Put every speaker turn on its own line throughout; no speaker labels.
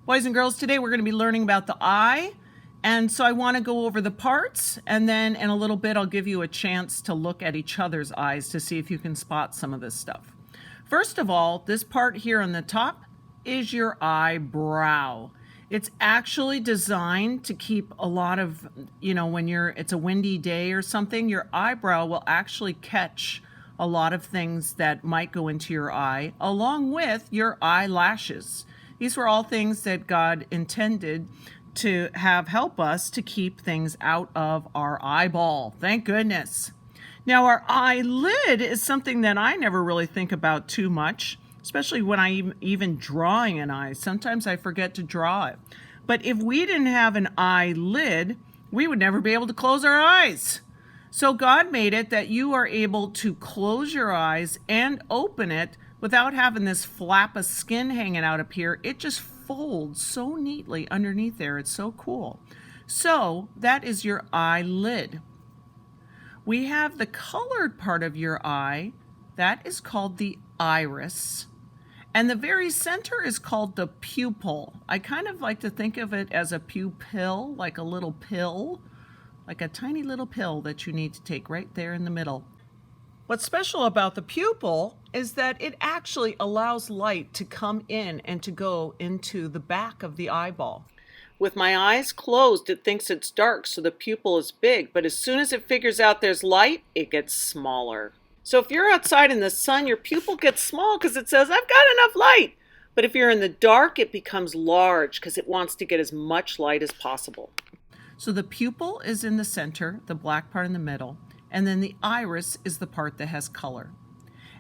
Boys and girls, today we're going to be learning about the eye. And so I want to go over the parts, and then in a little bit I'll give you a chance to look at each other's eyes to see if you can spot some of this stuff. First of all, this part here on the top is your eyebrow. It's actually designed to keep a lot of, when it's a windy day or something, your eyebrow will actually catch a lot of things that might go into your eye, along with your eyelashes. These were all things that God intended to have help us to keep things out of our eyeball. Thank goodness. Now, our eyelid is something that I never really think about too much, especially when I'm even drawing an eye. Sometimes I forget to draw it. But if we didn't have an eyelid, we would never be able to close our eyes. So God made it that you are able to close your eyes and open it without having this flap of skin hanging out up here. It just folds so neatly underneath there. It's so cool. So that is your eyelid. We have the colored part of your eye. That is called the iris. And the very center is called the pupil. I kind of like to think of it as a pupil, like a little pill, like a tiny little pill that you need to take right there in the middle. What's special about the pupil is that it actually allows light to come in and to go into the back of the eyeball. With my eyes closed, it thinks it's dark, so the pupil is big, but as soon as it figures out there's light, it gets smaller. So if you're outside in the sun, your pupil gets small because it says, I've got enough light. But if you're in the dark, it becomes large because it wants to get as much light as possible. So the pupil is in the center, the black part in the middle, and then the iris is the part that has color.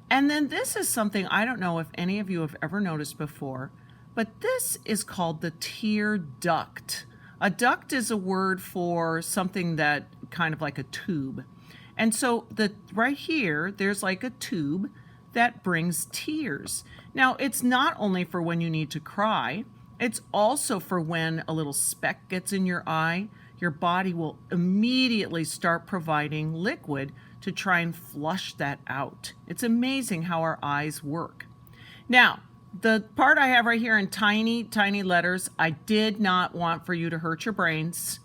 And then this is something I don't know if any of you have ever noticed before, but this is called the tear duct. A duct is a word for something that kind of like a tube. And so right here, there's like a tube that brings tears. Now, it's not only for when you need to cry, it's also for when a little speck gets in your eye. Your body will immediately start providing liquid to try and flush that out. It's amazing how our eyes work. Now, the part I have right here in tiny, tiny letters, I did not want for you to hurt your brains.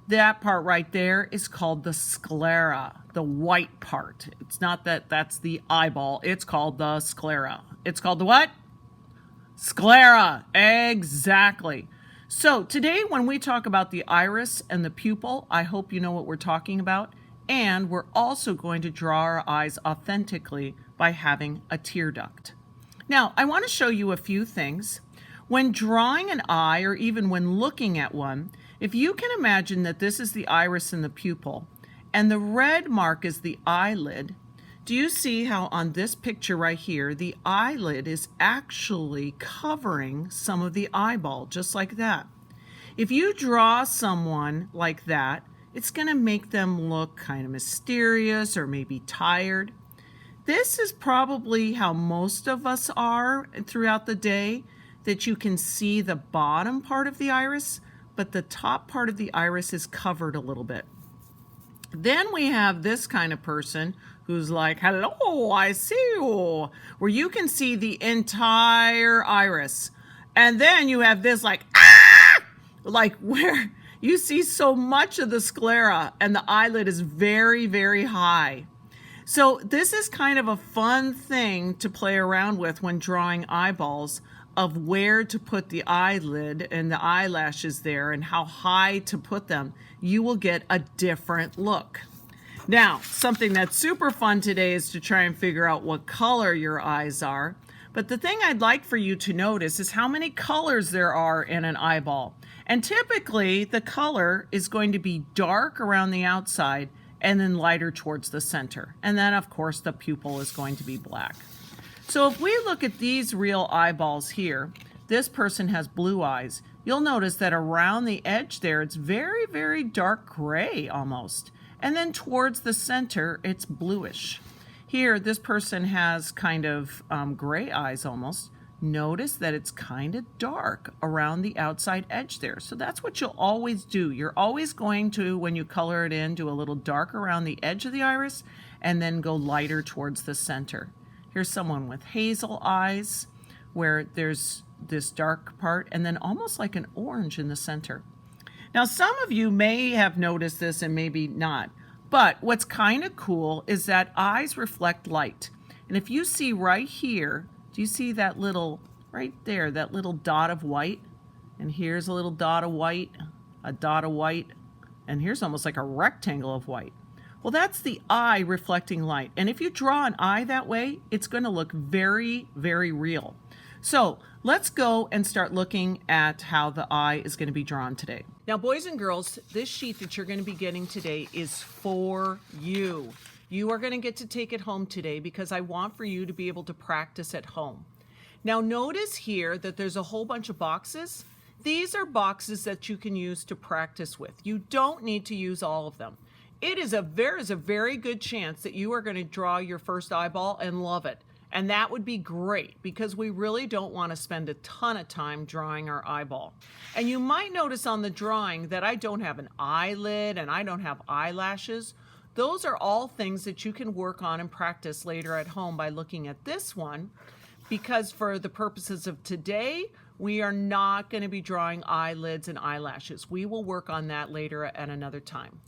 That part right there is called the sclera, the white part. It's not that's the eyeball. It's called the sclera. It's called the what? Sclera. Exactly. So today when we talk about the iris and the pupil, I hope you know what we're talking about. And we're also going to draw our eyes authentically by having a tear duct. Now, I want to show you a few things. When drawing an eye, or even when looking at one, if you can imagine that this is the iris and the pupil, and the red mark is the eyelid, do you see how on this picture right here, the eyelid is actually covering some of the eyeball, just like that? If you draw someone like that, it's going to make them look kind of mysterious or maybe tired. This is probably how most of us are throughout the day, that you can see the bottom part of the iris, but the top part of the iris is covered a little bit. Then we have this kind of person who's like, hello, I see you, where you can see the entire iris. And then you have this like, ah, like where you see so much of the sclera and the eyelid is very, very high. So this is kind of a fun thing to play around with when drawing eyeballs, of where to put the eyelid and the eyelashes there and how high to put them. You will get a different look. Now, something that's super fun today is to try and figure out what color your eyes are. But the thing I'd like for you to notice is how many colors there are in an eyeball. And typically, the color is going to be dark around the outside and then lighter towards the center. And then, of course, the pupil is going to be black. So if we look at these real eyeballs here, this person has blue eyes. You'll notice that around the edge there, it's very, very dark gray almost. And then towards the center, it's bluish. Here, this person has kind of gray eyes almost. Notice that it's kind of dark around the outside edge there. So that's what you'll always do. You're always going to, when you color it in, do a little dark around the edge of the iris and then go lighter towards the center. Here's someone with hazel eyes where there's this dark part, and then almost like an orange in the center. Now, some of you may have noticed this and maybe not, but what's kind of cool is that eyes reflect light. And if you see right here, do you see that little, right there, that little dot of white? And here's a little dot of white, a dot of white, and here's almost like a rectangle of white. Well, that's the eye reflecting light. And if you draw an eye that way, it's going to look very, very real. So let's go and start looking at how the eye is going to be drawn today. Now, boys and girls, this sheet that you're going to be getting today is for you. You are going to get to take it home today because I want for you to be able to practice at home. Now, notice here that there's a whole bunch of boxes. These are boxes that you can use to practice with. You don't need to use all of them. There is a very good chance that you are going to draw your first eyeball and love it. And that would be great because we really don't want to spend a ton of time drawing our eyeball. And you might notice on the drawing that I don't have an eyelid and I don't have eyelashes. Those are all things that you can work on and practice later at home by looking at this one, because for the purposes of today, we are not going to be drawing eyelids and eyelashes. We will work on that later at another time.